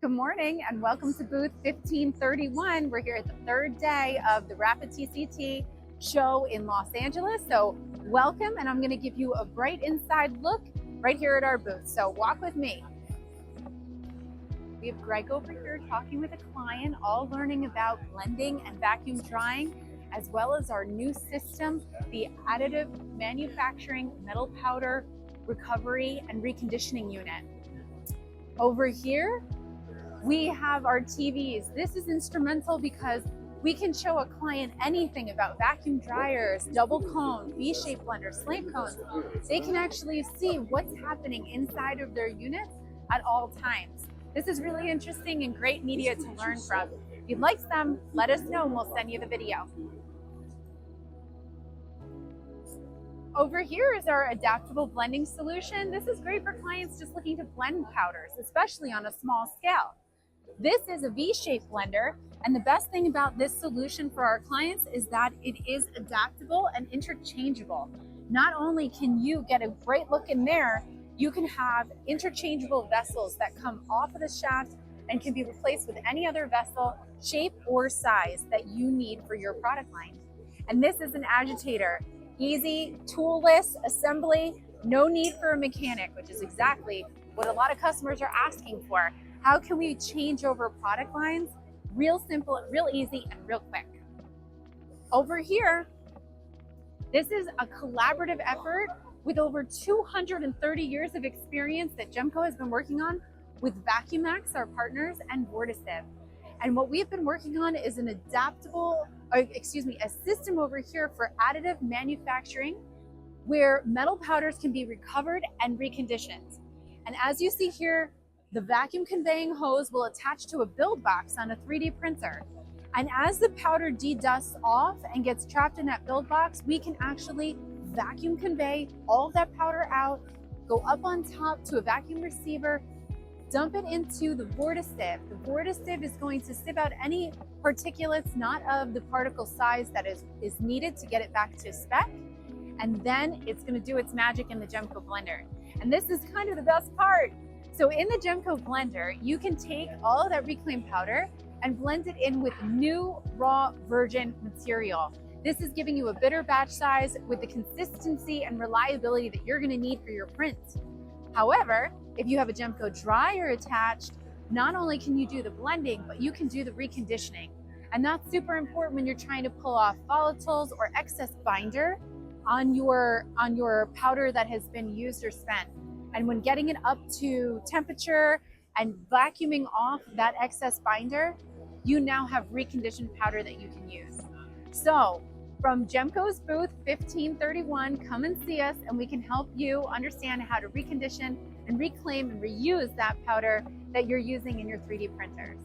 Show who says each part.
Speaker 1: Good morning and welcome to booth 1531. We're here at the third day of the Rapid TCT Show in Los Angeles. So welcome, and I'm going to give you a bright inside look right here at our booth. So walk with me. We have Greg over here talking with a client, all learning about blending and vacuum drying, as well as our new system, the Additive Manufacturing Metal Powder Recovery and Reconditioning Unit. Over here, we have our TVs. This is instrumental because we can show a client anything about vacuum dryers, double cone, V-shaped blenders, slant cones. They can actually see what's happening inside of their units at all times. This is really interesting and great media to learn from. If you'd like some, let us know and we'll send you the video. Over here is our adaptable blending solution. This is great for clients just looking to blend powders, especially on a small scale. This is a V-shaped blender, and the best thing about this solution for our clients is that it is adaptable and interchangeable. Not only can you get a great look in there, you can have interchangeable vessels that come off of the shaft and can be replaced with any other vessel, shape, or size that you need for your product line. And this is an agitator. Easy, toolless assembly, no need for a mechanic, which is exactly what a lot of customers are asking for. How can we change over product lines? Real simple, real easy, and real quick. Over here, this is a collaborative effort with over 230 years of experience that GEMCO has been working on with VAC-U-MAX, our partners, and VORTI-SIV. And what we've been working on is an a system over here for additive manufacturing where metal powders can be recovered and reconditioned. And as you see here, the vacuum conveying hose will attach to a build box on a 3D printer. And as the powder de-dusts off and gets trapped in that build box, we can actually vacuum convey all of that powder out, go up on top to a vacuum receiver, dump it into the VORTI-SIV. The VORTI-SIV is going to sieve out any particulates not of the particle size that is needed to get it back to spec. And then it's going to do its magic in the GEMCO blender. And this is kind of the best part. So in the GEMCO blender, you can take all of that reclaimed powder and blend it in with new raw virgin material. This is giving you a bitter batch size with the consistency and reliability that you're going to need for your print. However, if you have a GEMCO dryer attached, not only can you do the blending, but you can do the reconditioning. And that's super important when you're trying to pull off volatiles or excess binder on your powder that has been used or spent. And when getting it up to temperature and vacuuming off that excess binder, you now have reconditioned powder that you can use. So from GEMCO's booth 1531, come and see us and we can help you understand how to recondition and reclaim and reuse that powder that you're using in your 3D printers.